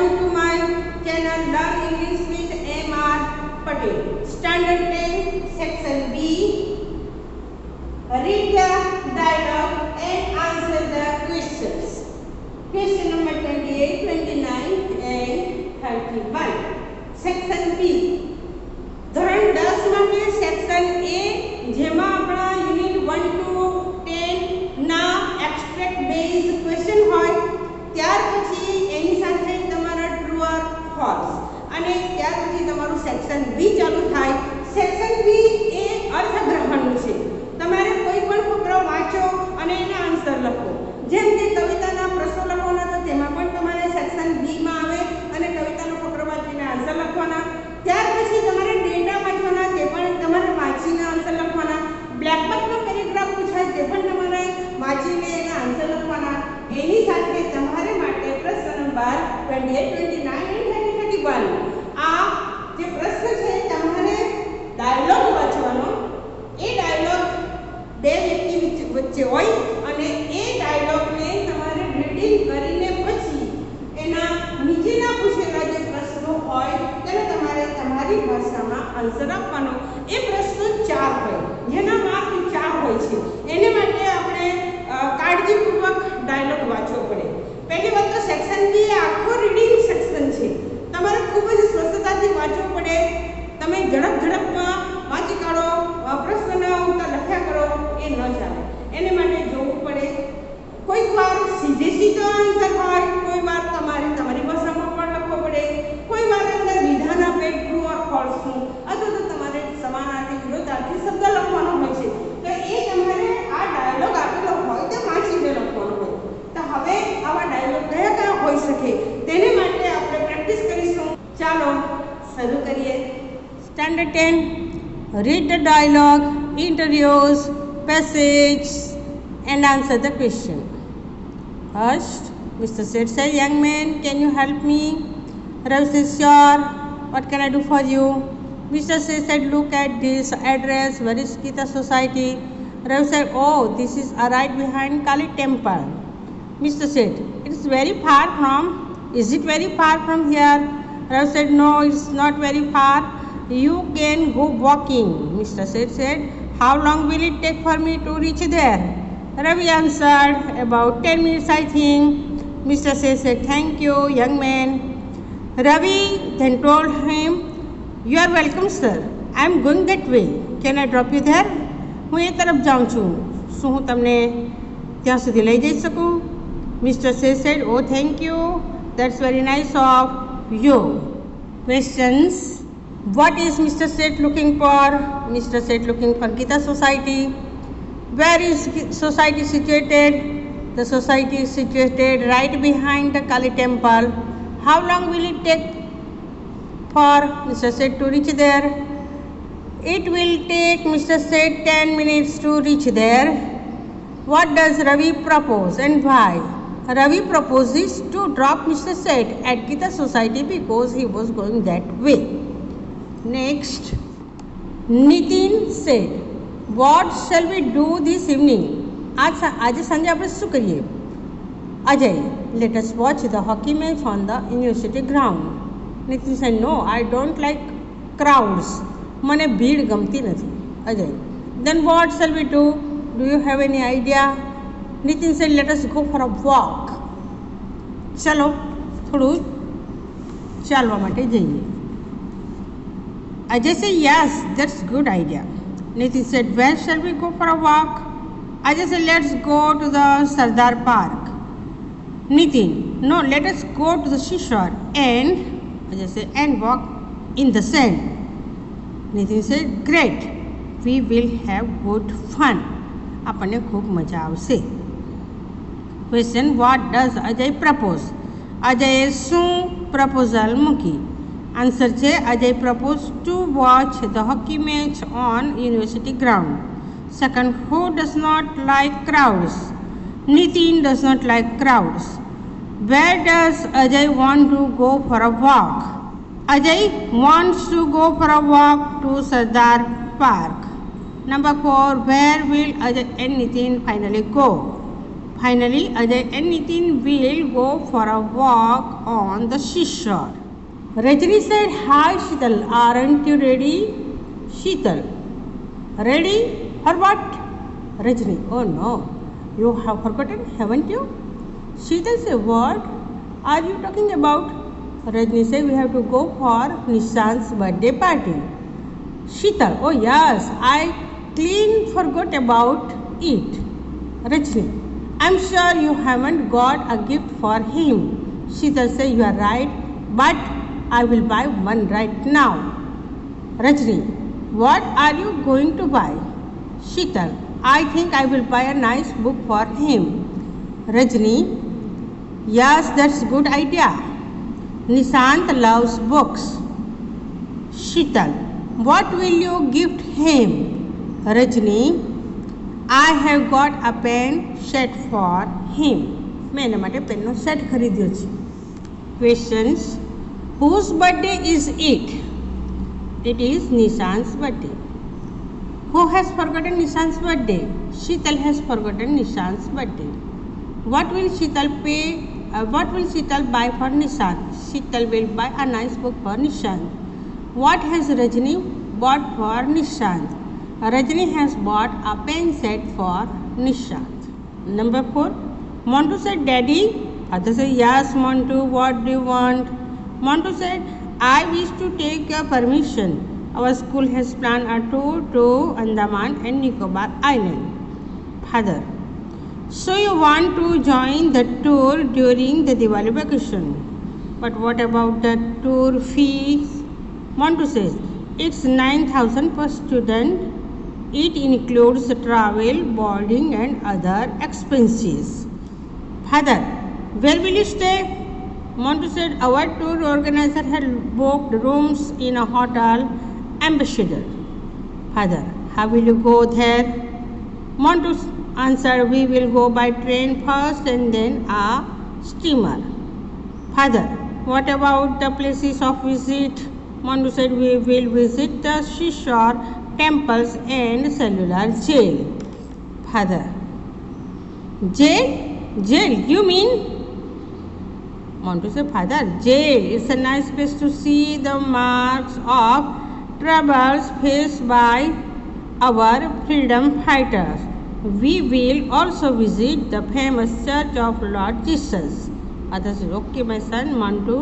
Welcome to my channel Learn English with M.R. Patel. Standard 10, Section B. Read the dialogue and answer the questions. Question number 28, 29 and 31. Section B. ધોરણ 10 માટે section A જેમાં આપણા unit 1 to 10 ના abstract base question હોય, ત્યાર પછી એની સાથે તમારા ટ્રુ ઓર ફોલ્સ અને ત્યાર પછી તમારું સેક્શન B ચાલુ થાય. સેક્શન B એ અર્થગ્રહણનું છે. તમારે કોઈ પણ ફકરો વાંચો અને એના આન્સર લખો. જેમ કે કવિતાના પ્રશ્નો લખવાના તો તેમાં પણ તમારે સેક્શન B માં આવે અને કવિતાનો ફકરો વાંચીને આન્સર લખવાના. ત્યાર પછી તમારે ડેટા વાંચવાના, તે પણ તમારે વાંચીને આન્સર લખવાના. બ્લેકબોર્ડનો પેરેગ્રાફ પૂછાય તે પણ તમારે વાંચીને એના આન્સર લખવાના. એની સાથે તમારે માટે પ્રશ્ન નંબર 28, 29 અને 31 આ જે પ્રશ્ન છે તમારે ડાયલોગ વાંચવાનો. એ ડાયલોગ બે વ્યક્તિ વચ્ચે હોય અને એ ડાયલોગને તમારે રીડિંગ કરીને પછી એના નીચેના પૂછેલા જે પ્રશ્નો હોય તેને તમારે તમારી ભાષામાં આન્સર આપવાનો. એ પ્રશ્નો 4 હોય, જેના માર્ક 4 હોય છે. એને માટે આપણે કાળજીપૂર્વક ડાયલોગ વાંચવો પડે. પહેલી વાત તો સેક્શન બી એ આખો રીડિંગ સેક્શન છે. તમારે ખૂબ જ સ્વસ્થતાથી વાંચવું પડે. તમે ઝડપમાં વાંચી કાઢો, પ્રશ્નના ઉત્તર લખ્યા કરો, એ ન ચાલે. એને માટે જોવું પડે. કોઈક વાર સીધો આન્સર હોય, કોઈ વાર તમારે તમારી ભાષામાં પણ લખવો પડે, કોઈ વાર અંદર વિધાન આપે ટ્રુ ઓર ફોલ્સનું, અથવા તો તમારે સમાનાર્થી વિરોધાર્થી શબ્દ લખવાનો હોય છે. તો એ તમારે આ ડાયલોગ આપેલો હોય તે વાંચીને લખવાનો હોય. તો હવે આવા ડાયલોગ કયા હોઈ શકે તેને માટે આપણે પ્રેક્ટિસ કરીશું. ચાલો શરૂ કરીએ. Standard 10. Read the dialogue, introduce, passage and answer the question. First, Mr. Seth said, "Young man, can you help me?" Ravi said, "Sure. What can I do for you?" Mr. Seth said, "Look at this address. Where is Gita Society?" Ravi said, "Oh, this is right behind Kali Temple." Mr. said, "It is very far from. Is it very far from here?" Ravi said, "No, it's not very far. You can go walking." Mr. Seth said, "How long will it take for me to reach there?" Ravi answered, "About 10 minutes, I think." Mr. Seth said, "Thank you, young man." Ravi then told him, "You are welcome, sir. I am going that way. Can I drop you there?" હું એ તરફ જાઉં છું, શું હું તમને ત્યાં સુધી લઈ જઈ શકું? Mr. Seth said, "Oh, thank you. That's very nice of you." Questions. What is Mr. Seth looking for? Mr. Seth looking for Gita Society. Where is society situated? The society is situated right behind the Kali Temple. How long will it take for Mr. Seth to reach there? It will take Mr. Seth 10 minutes to reach there. What does Ravi propose and why? Ravi proposes to drop Mr. Seth at Gita Society because he was going that way. Next, Nitin said, "What shall we do this evening?" आज संजय આપણે શું કરીએ? Ajay, "Let us watch the hockey match on the university ground." Nitin said, "No, I don't like crowds. મને ભીડ ગમતી નથી." Ajay, "Then what shall we do? Do you have any idea?" Nitin said, "Let us go for a walk." ચલો થોડું ચાલવા માટે જઈએ. Ajay said, "Yes, that's a good idea." Nitin said, "Where shall we go for a walk?" Ajay said, "Let's go to the Sardar Park." Nitin, "No, let us go to the seashore and," Ajay said, "and walk in the sand." Nitin said, "Great, we will have good fun." આપણને ખૂબ મજા આવશે. Question. What does Ajay propose? અજયે શું proposal મૂકી? Answer છે, Ajay propose two watch the hockey match on university ground. Second, who does not like crowds? Nitin does not like crowds. Where does Ajay want to go for a walk? Ajay wants to go for a walk to Sardar Park. Number 4, where will Ajay and Nitin finally go? Finally, Ajay and Nitin will go for a walk on the seashore. Rajni said, "Hi Sheetal, aren't you ready?" Sheetal, ready for what? Rajni, oh no, you have forgotten, haven't you? Sheetal said, what are you talking about? Rajni said, we have to go for Nishant's birthday party. Sheetal, oh yes, I clean forgot about it. Rajni, I'm sure you haven't got a gift for him. Sheetal said, you are right, but I will buy one right now. Rajni, what are you going to buy? Sheetal, I think I will buy a nice book for him. Rajni, yes, that's a good idea. Nishant loves books. Sheetal, what will you gift him? Rajni, I have got a pen set for him. મેં એના માટે પેનનો set ખરીદ્યો છે. Questions. Whose birthday is it? It is Nishant's birthday. Who has forgotten Nishant's birthday? Sheetal has forgotten Nishant's birthday. What will Sheetal buy for Nishant? Sheetal will buy a nice book for Nishant. What has Rajni bought for Nishant? Rajni has bought a pen set for Nishant. Number 4. Montu said, Daddy. Father said, yes, Montu, what do you want? Montu said, I wish to take your permission. Our school has planned a tour to Andaman and Nicobar Island. Father, so you want to join the tour during the Diwali vacation. But what about the tour fees? Montu says, it's 9,000 per student. It includes travel, boarding and other expenses. Father, where will you stay? Montu said, our tour organizer had booked rooms in a hotel, Ambassador. Father, how will you go there? Montu answered, we will go by train first and then a steamer. Father, what about the places of visit? Montu said, we will visit the seashore, temples and cellular jail. Father, jail? Jail, you mean? Montu said, Father, jail is a nice place to see the marks of troubles faced by our freedom fighters. We will also visit the famous church of Lord Jesus. Father said, okay, my son, Montu,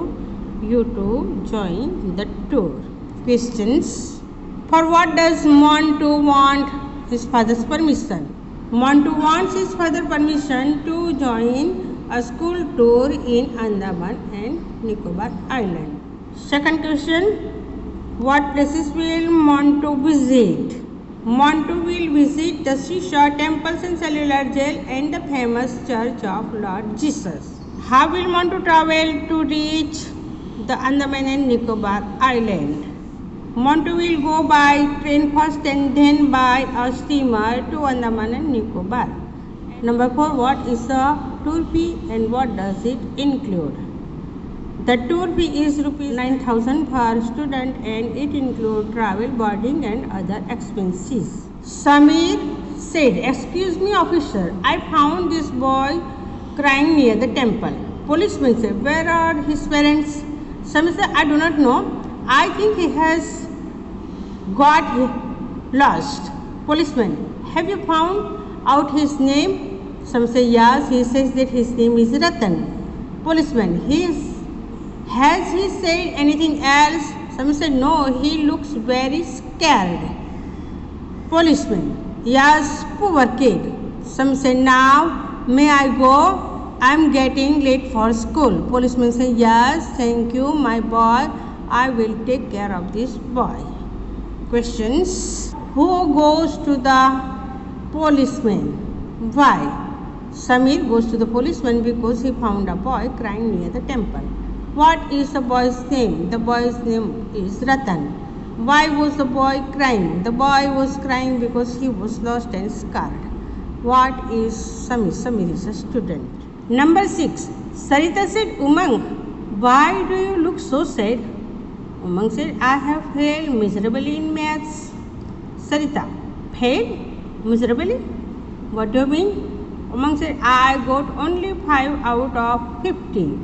you too join the tour. Questions. For what does Montu want his father's permission? Montu wants his father's permission to join a school tour in Andaman and Nicobar Island. Second question. What places will Montu visit? Montu will visit the seashore, temples and cellular jail and the famous church of Lord Jesus. How will Montu travel to reach the Andaman and Nicobar Island? Montu will go by train first and then by a steamer to Andaman and Nicobar. Number 4. What is the tour fee and what does it include? The tour fee is rupees 9,000 per student and it includes travel, boarding and other expenses. Samir said, excuse me officer, I found this boy crying near the temple. Policeman said, where are his parents? Samir said, I do not know. I think he has got lost. Policeman, have you found out his name? Some say yes, he says that his name is Ratan. Policeman, has he said anything else? Some say no, he looks very scared. Policeman, yes, poor kid. Some say now, may I go? I am getting late for school. Policeman say yes, thank you my boy, I will take care of this boy. Questions. Who goes to the policeman? Why? Samir goes to the policeman because he found a boy crying near the temple. What is the boy's name? The boy's name is Ratan. Why was the boy crying? The boy was crying because he was lost and scared. What is Samir? Samir is a student. Number 6. Sarita said, Umang, why do you look so sad? Umang said, I have failed miserably in maths. Sarita, failed miserably? What do you mean? Umang said, I got only 5 out of 50.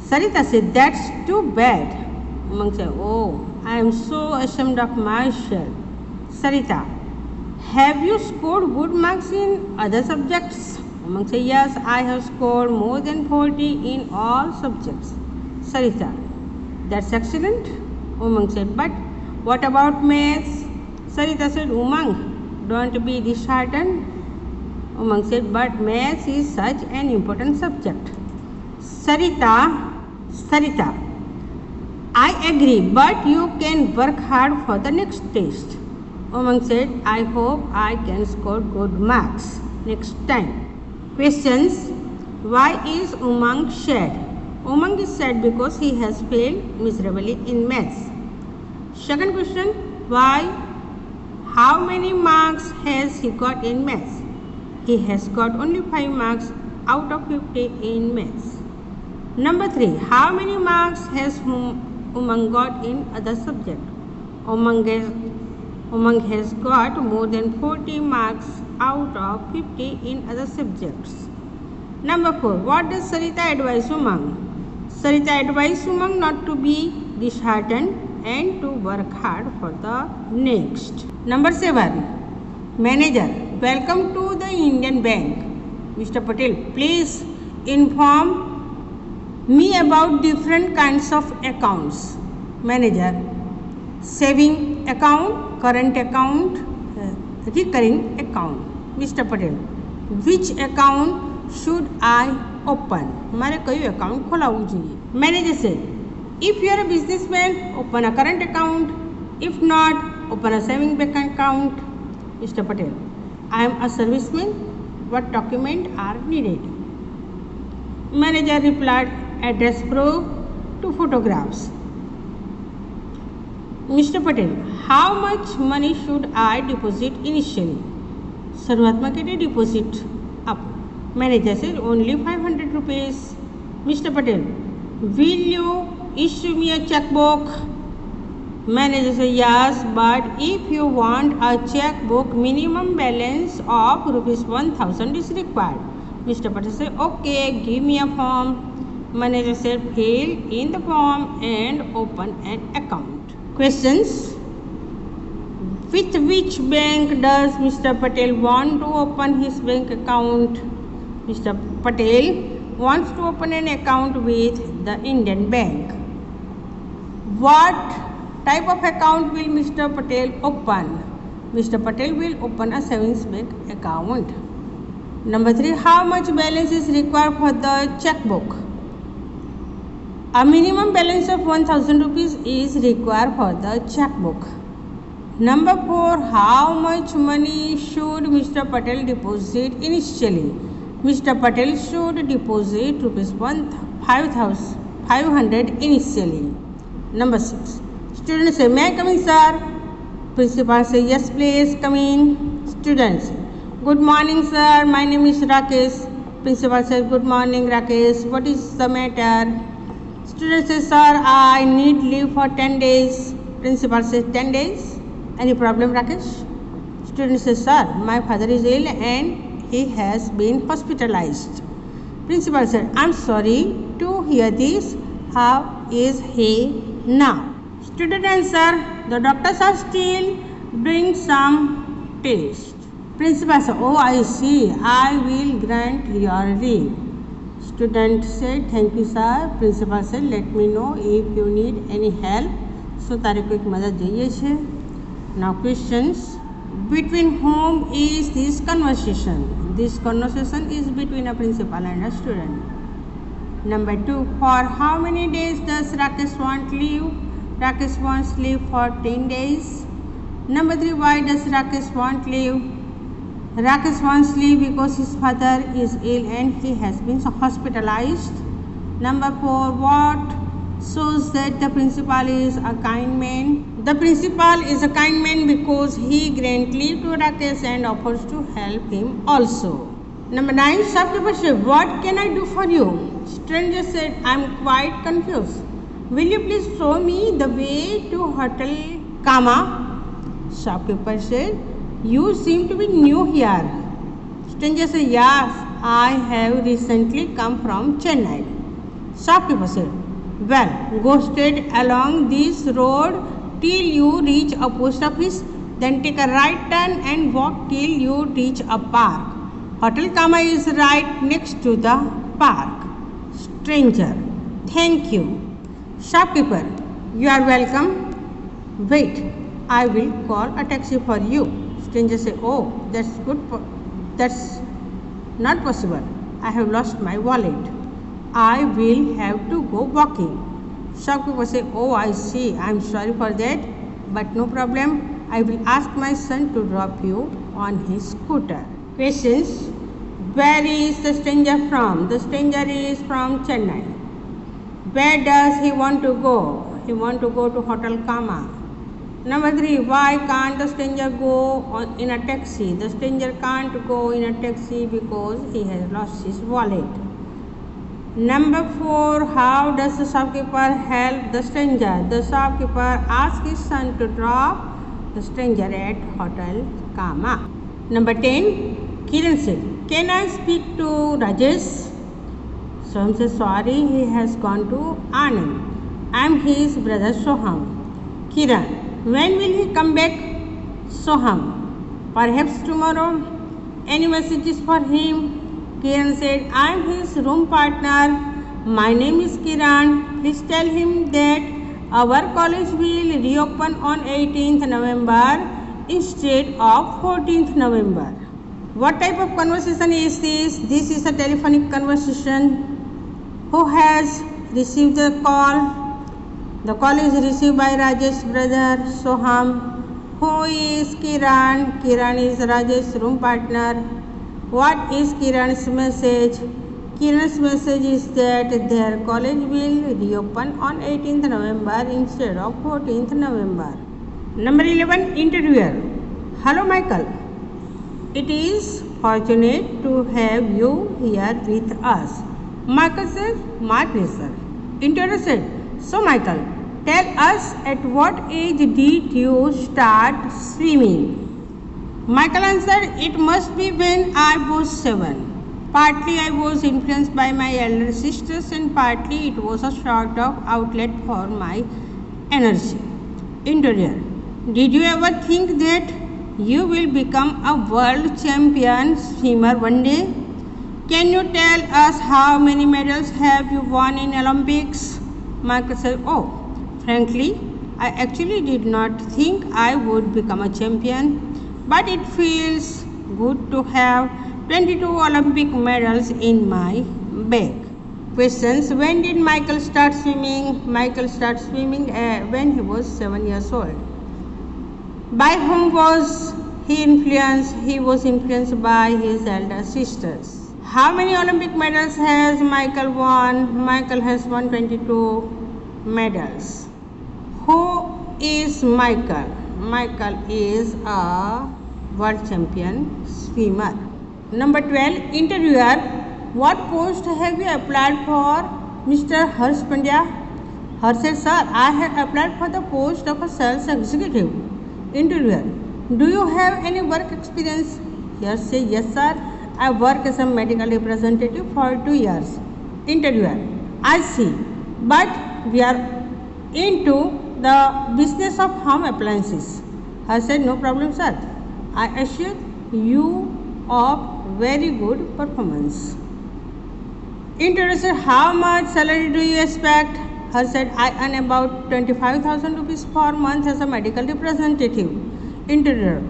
Sarita said, that's too bad. Umang said, oh, I am so ashamed of myself. Sarita, have you scored good marks in other subjects? Umang said, yes, I have scored more than 40 in all subjects. Sarita, that's excellent. Umang said, but what about maths? Sarita said, Umang, don't be disheartened. Umang said, but maths is such an important subject. Sarita, I agree, but you can work hard for the next test. Umang said, I hope I can score good marks next time. Questions. Why is Umang sad? Umang is sad because he has failed miserably in maths. Second question. Why? How many marks has he got in maths? He has got only 5 marks out of 50 in maths. Number 3. How many marks has Umang got in other subject? Umang has got more than 40 marks out of 50 in other subjects. Number 4. What does Sarita advise Umang? Sarita advises Umang not to be disheartened and to work hard for the next. Number 7. Manager, welcome to the Indian Bank. Mr. Patel, please inform me about different kinds of accounts. Manager, saving account, current account, recurring account. Mr. Patel, which account should I open? મારે કયું account ખોલાવવું જોઈએ? Manager said, if you are a businessman, open a current account. If not, open a saving bank account. Mr. Patel, I am a serviceman. What documents are needed? Manager replied, address proof, 2 photographs. Mr. Patel, how much money should I deposit initially? શરૂઆતમાં કેટલી deposit આપો? Manager said, only 500 rupees. Mr. Patel, will you issue me a checkbook? Manager said, yes, but if you want a checkbook, minimum balance of rupees 1000 is required. Mr. Patel said, okay, give me a form. Manager said, fill in the form and open an account. Questions. With which bank does Mr. Patel want to open his bank account? Mr. Patel wants to open an account with the Indian Bank. What type of account will Mr. Patel open? Mr. Patel will open a savings bank account. Number 3. How much balance is required for the checkbook? A minimum balance of 1000 rupees is required for the checkbook. Number 4. How much money should Mr. Patel deposit initially? Mr. Patel should deposit rupees 500 initially. Number 6. Students say, may I come in, sir? Principal say, yes, please, come in. Students, good morning, sir. My name is Rakesh. Principal says, good morning, Rakesh. What is the matter? Student says, sir, I need leave for 10 days. Principal says, 10 days? Any problem, Rakesh? Student says, sir, my father is ill and he has been hospitalized. Principal said, I'm sorry to hear this. How is he now? Student answer, the doctors are still doing some tests. Principal said, oh, I see. I will grant your leave. Student said, thank you, sir. Principal said, let me know if you need any help. So, તારે કોઈક મદદ જોઈએ છે? Now questions. Between whom is this conversation? This conversation is between a principal and a student. Number 2. For how many days does Rakesh want leave? Rakesh wants leave for 10 days. Number 3. Why does Rakesh want leave? Rakesh wants leave because his father is ill and he has been hospitalized. Number 4. What shows that the principal is a kind man? The principal is a kind man because he grants leave to Rakesh and offers to help him also. Number 9. Shopkeeper said, what can I do for you? Stranger said, I am quite confused. Will you please show me the way to Hotel Kama? Shopkeeper said, you seem to be new here. Stranger said, yes, I have recently come from Chennai. Shopkeeper said, well, go straight along this road till you reach a post office, then take a right turn and walk till you reach a park. Hotel Kama is right next to the park. Stranger, thank you. Shopkeeper, you are welcome. Wait, I will call a taxi for you. Stranger said, oh, that's good. That's not possible. I have lost my wallet. I will have to go walking. Shopkeeper said, oh, I see. I am sorry for that, but no problem. I will ask my son to drop you on his scooter. Questions. Where is the stranger from? The stranger is from Chennai. Where does he want to go? He want to go to Hotel Kama. Number 3. Why can't the stranger go in a taxi? The stranger can't go in a taxi because he has lost his wallet. Number 4. How does the shopkeeper help the stranger? The shopkeeper asks his son to drop the stranger at Hotel Kama. Number 10. Kiran said, can I speak to Rajesh? Soham said, sorry, he has gone to Anand. I am his brother Soham. Kiran, when will he come back? Soham, perhaps tomorrow. Any messages for him? Kiran said, I am his room partner. My name is Kiran. Please tell him that our college will reopen on 18th November instead of 14th November. What type of conversation is this? This is a telephonic conversation. Who has received the call? The call is received by Rajesh's brother Soham. Who is Kiran? Kiran is Rajesh's room partner. What is Kiran's message? Kiran's message is that their college will reopen on 18th November instead of 14th November. Number 11. Interviewer. Hello Michael. It is fortunate to have you here with us. Michael said, my pleasure. Interviewer said, so Michael, tell us at what age did you start swimming? Michael answered, it must be when I was 7. Partly I was influenced by my elder sisters and partly it was a sort of outlet for my energy. Interviewer, did you ever think that you will become a world champion swimmer one day? Can you tell us how many medals have you won in Olympics? Michael said, oh, frankly, I actually did not think I would become a champion, but it feels good to have 22 Olympic medals in my bag. Questions. When did Michael start swimming? Michael started swimming when he was 7 years old. By whom was he influenced? He was influenced by his elder sisters. How many Olympic medals has Michael won? Michael has won 22 medals. Who is Michael? Michael is a world champion swimmer. Number 12. Interviewer. What post have you applied for, Mr. Harsh Pandya? Harsh said, sir, I have applied for the post of a sales executive. Interviewer. Do you have any work experience? Harsh said, yes sir, I work as a medical representative for 2 years. Interviewer. I see, but we are into the business of home appliances. Harsh said, no problem sir. I assure you of very good performance. Interviewer said, how much salary do you expect? Harsh said, I earn about 25,000 rupees per month as a medical representative. Interviewer,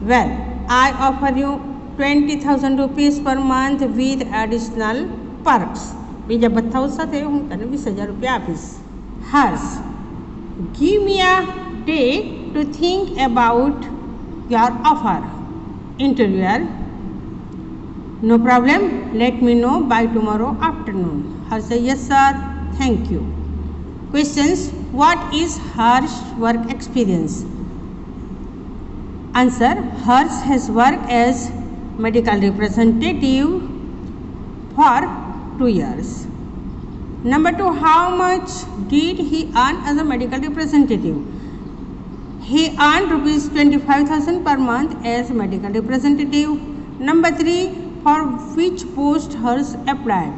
well, I offer you 20,000 rupees per month with additional perks. બીજા ભથ્થાઓ સાથે હું તને 20,000 રૂપિયા આપીશ. Harsh, give me a day to think about your offer. Interviewer, no problem, let me know by tomorrow afternoon. Harsh said, yes sir, thank you. Questions. What is Harsh's work experience? Answer. Harsh has worked as medical representative for 2 years. Number 2. How much did he earn as a medical representative? He earned rupees 25,000 per month as medical representative. Number 3, for which post Harsh applied?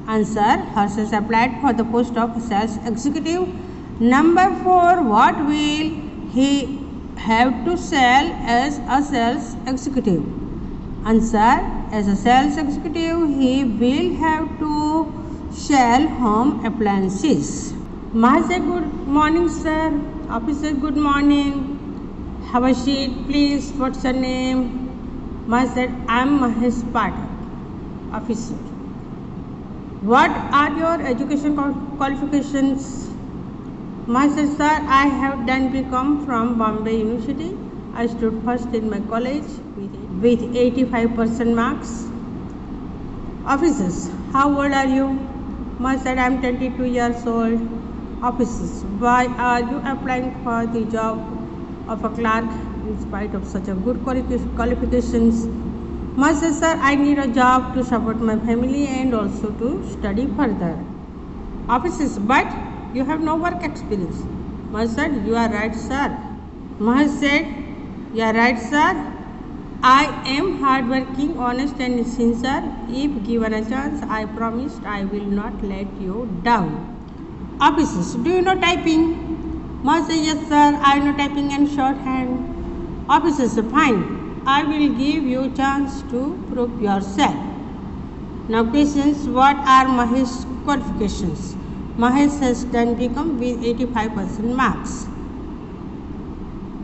Answer, Harsh has applied for the post of sales executive. Number 4, what will he have to sell as a sales executive? Answer, as a sales executive, he will have to sell home appliances. Mahesh said, good morning, sir. Officer said, good morning. Have a seat, please. What's your name? Mahesh said, I'm Mahesh Pathak, officer. What are your education qualifications? Mahesh said, sir, I have done BCom from Bombay University. I stood first in my college with 85% marks. Officers, how old are you? Mahesh said, I'm 22 years old. Officers, why are you applying for the job of a clerk in spite of such a good qualifications? Mahesh said, sir, I need a job to support my family and also to study further. Officers, but you have no work experience. Mahesh said, you are right, sir. Mahesh said, you are right, sir. I am hardworking, honest and sincere. If given a chance, I promised I will not let you down. Officers, do you know typing? Mahesh said, yes, sir. I know typing and shorthand. Officers, fine. I will give you a chance to prove yourself. Now questions, what are Mahesh's qualifications? Mahesh has done BCom with 85% marks.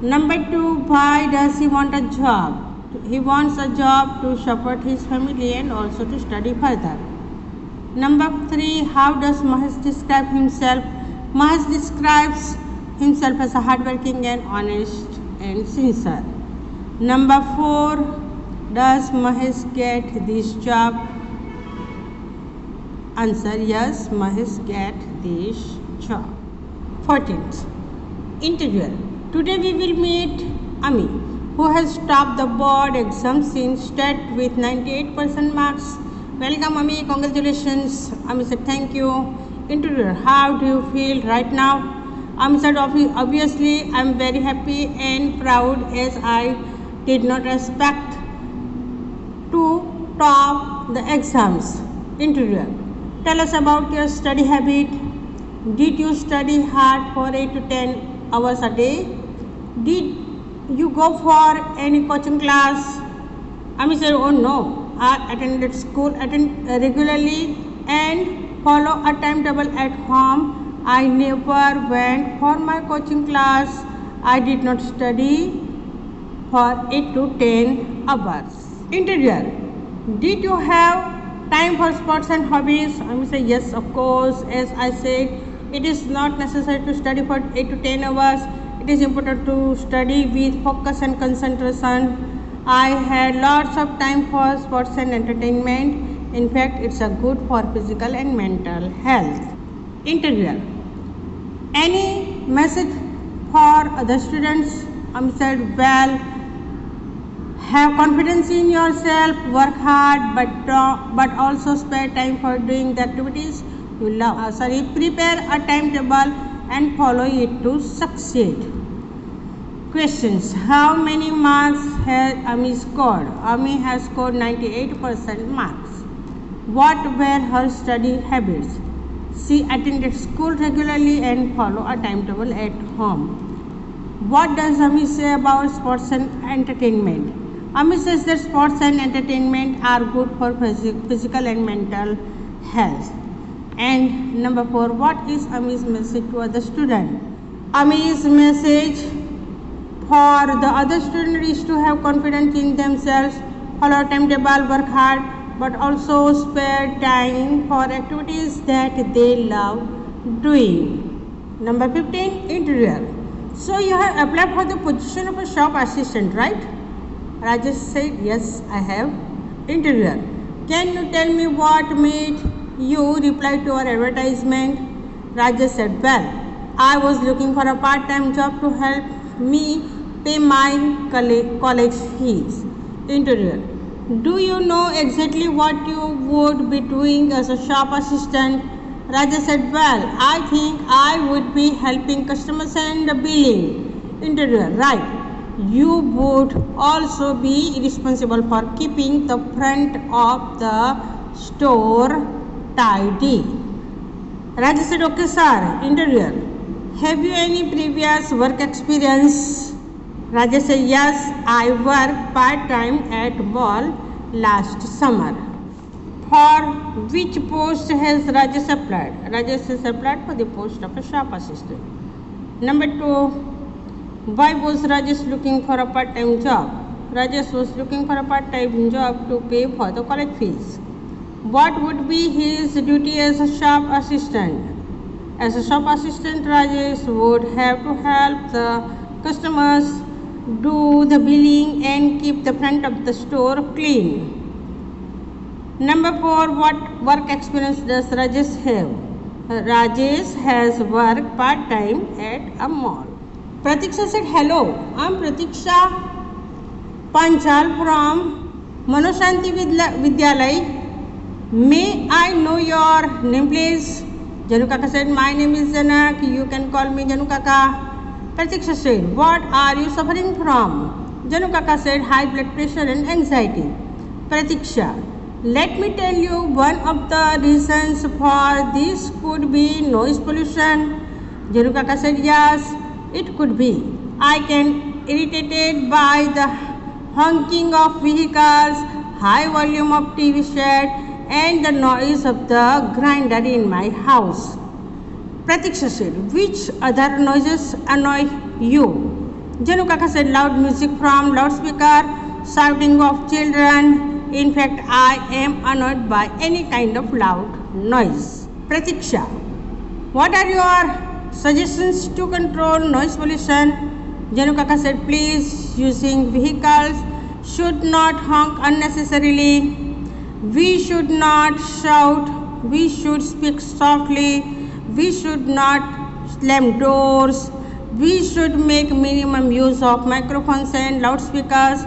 Number 2, why does he want a job? He wants a job to support his family and also to study further. Number 3, how does Mahesh describe himself? Mahesh describes himself as a hardworking and honest and sincere. Number 4, does Mahesh get this job? Answer, yes, Mahesh get this job. 14th, interviewer. Today we will meet Ami, who has topped the board exams in state with 98% marks. Welcome, Ami. Congratulations. Ami said, thank you. Interviewer, how do you feel right now? Ami said, obviously, I am very happy and proud as I did not expect to top the exams. Interviewer, tell us about your study habit. Did you study hard for 8 to 10 hours a day? Did you go for any coaching class? Ami said, oh no, I attended school regularly and follow a timetable at home. I never went for my coaching class. I did not study for 8 to 10 hours. Interviewer, did you have time for sports and hobbies? I will say yes, of course. As I said, it is not necessary to study for 8 to 10 hours. It is important to study with focus and concentration. I had lots of time for sports and entertainment. In fact, it's a good for physical and mental health. Interviewer, any message for other students? I said, well, have confidence in yourself, work hard, but also spare time for doing the activities you love. Prepare a timetable and follow it to succeed. Questions, how many marks has Ami scored? Ami has scored 98% marks. What were her study habits? She attended school regularly and follow a timetable at home. What does Ami say about sports and entertainment? Ami says that sports and entertainment are good for physical and mental health. And number 4, what is Ami's message to other students? Ami's message for the other students is to have confidence in themselves, follow timetable, work hard, but also spare time for activities that they love doing. Number 15, interviewer. So you have applied for the position of a shop assistant, right? Rajesh said, yes, I have. Interviewer, can you tell me what made you reply to our advertisement? Rajesh said, well, I was looking for a part-time job to help me pay my college fees. Interviewer, do you know exactly what you would be doing as a shop assistant? Rajesh said, well, I think I would be helping customers and billing. Interviewer, right. you would also be responsible for keeping the front of the store tidy. Rajesh said, okay sir. Interviewer, have you any previous work experience? Rajesh said, yes, I worked part-time at mall last summer. For which post has Rajesh applied? Rajesh has applied for the post of a shop assistant. Number 2, why was Rajesh looking for a part-time job? Rajesh was looking for a part-time job to pay for the college fees. What would be his duty as a shop assistant? As a shop assistant, Rajesh would have to help the customers do the billing and keep the front of the store clean. Number 4, what work experience does Rajesh have? Rajesh has worked part-time at a mall. Pratiksha said, hello, I'm Pratiksha Panchal from Manoshanti Vidyalay. May I know your name please? Janu Kaka said, my name is Janak, you can call me Janu Kaka. Pratiksha said, what are you suffering from? Janu Kaka said, high blood pressure and anxiety. Pratiksha, let me tell you, one of the reasons for this could be noise pollution. Janu Kaka said, yes, it could be. I can irritated by the honking of vehicles, high volume of TV set and the noise of the grinder in my house. Pratiksha said, which other noises annoy you? Janu Kaka said, loud music from loudspeaker, shouting of children. In fact, I am annoyed by any kind of loud noise. Pratiksha, what are your suggestions to control noise pollution? Janu Kaka said, please, using vehicles should not honk unnecessarily. We should not shout. We should speak softly. We should not slam doors. We should make minimum use of microphones and loudspeakers.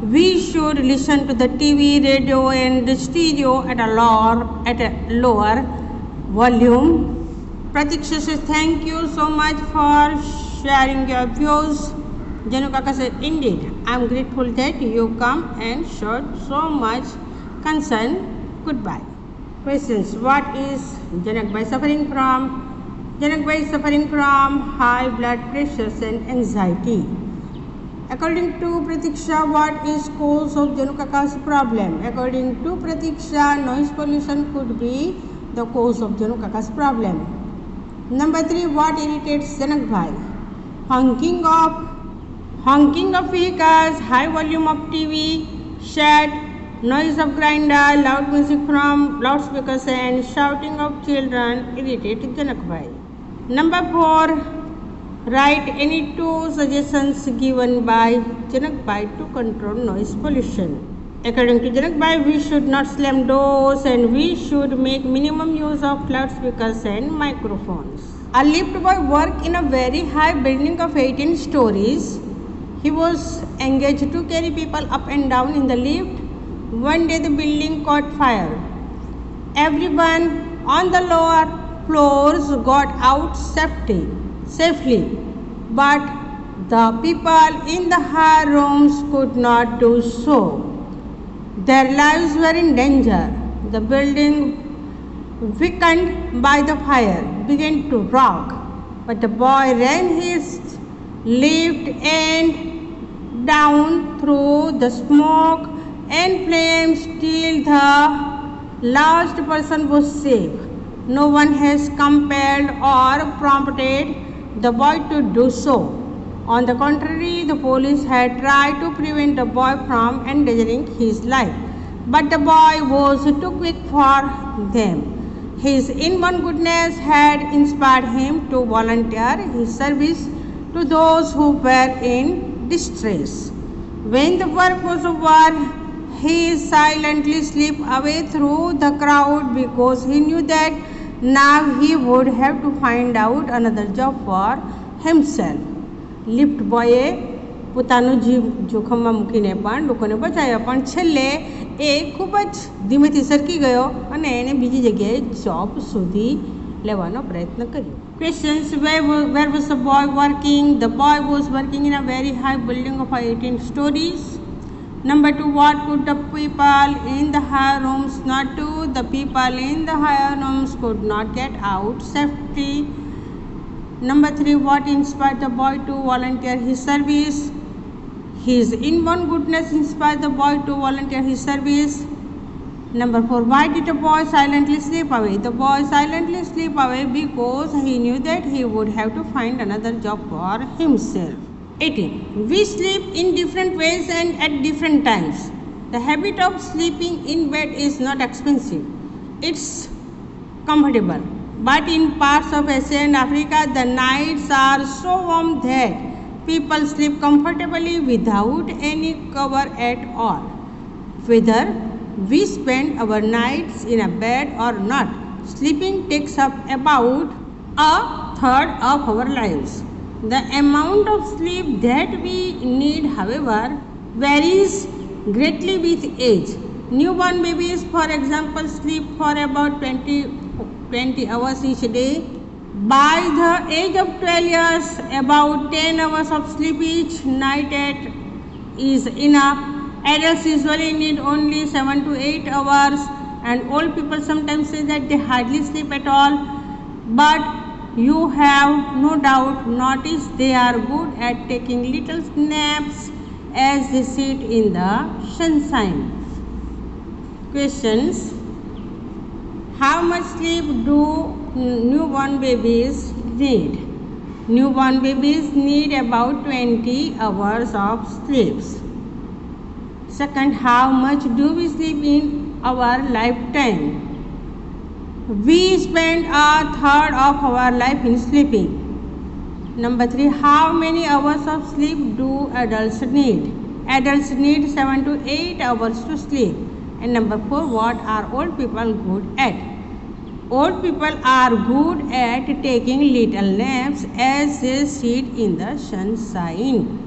We should listen to the TV, radio and stereo at a lower volume. Pratiksha says, thank you so much for sharing your views. Janu Kaka said, indeed, I am grateful that you come and showed so much concern. Goodbye. Questions. What is Janak Bhai suffering from? Janak Bhai is suffering from high blood pressure and anxiety. According to Pratiksha, what is cause of Janu Kaka's problem? According to Pratiksha, noise pollution could be the cause of Janu Kaka's problem. Number 3, what irritates Janak Bhai? Honking of vehicles, high volume of TV set, noise of grinder, loud music from loudspeakers and shouting of children irritate Janak Bhai. Number 4, write any 2 suggestions given by Janak Bhai to control noise pollution. According to Janak Bhai, we should not slam doors and we should make minimum use of loudspeakers and microphones. A lift boy worked in a very high building of 18 stories. He was engaged to carry people up and down in the lift. One day the building caught fire. Everyone on the lower floors got out safely, but the people in the higher rooms could not do so. Their lives were in danger. The building, weakened by the fire, began to rock, but the boy ran his lift and down through the smoke and flames till the last person was safe. No one has compelled or prompted the boy to do so. On the contrary, the police had tried to prevent the boy from endangering his life, but the boy was too quick for them. His inborn goodness had inspired him to volunteer his service to those who were in distress. When the work was over, he silently slipped away through the crowd because he knew that now he would have to find out another job for himself. Lift બોયે પોતાનો જીવ જોખમમાં મૂકીને પણ લોકોને બચાવ્યા, પણ છેલ્લે એ ખૂબ જ ધીમેથી સરકી ગયો અને એને બીજી જગ્યાએ જોબ શોધી લેવાનો પ્રયત્ન કર્યો. Questions: where was the boy working? The boy was working in a very high building of 18 stories. Number 2, what could the people in the higher rooms not do? The people in the higher rooms could not get out safely. Number 3, what inspired the boy to volunteer his service? His inborn goodness inspired the boy to volunteer his service. Number 4, why did the boy silently slip away? The boy silently slipped away because he knew that he would have to find another job for himself. 18. We sleep in different ways and at different times. The habit of sleeping in bed is not expensive. It's comfortable. But in parts of Asia and Africa, the nights are so warm that people sleep comfortably without any cover at all. Whether we spend our nights in a bed or not, sleeping takes up about a third of our lives. The amount of sleep that we need, however, varies greatly with age. Newborn babies, for example, sleep for about 20 hours each day. By the age of 12 years, about 10 hours of sleep each night is enough. Adults usually need only 7 to 8 hours, and old people sometimes say that they hardly sleep at all. But you have no doubt noticed they are good at taking little naps as they sit in the sunshine. Questions: how much sleep do newborn babies need? Newborn babies need about 20 hours of sleep. Second, how much do we sleep in our lifetime? We spend a third of our life in sleeping. Number 3, how many hours of sleep do adults need? Adults need 7 to 8 hours to sleep. And number 4, what are old people good at? Old people are good at taking little naps as they sit in the sunshine.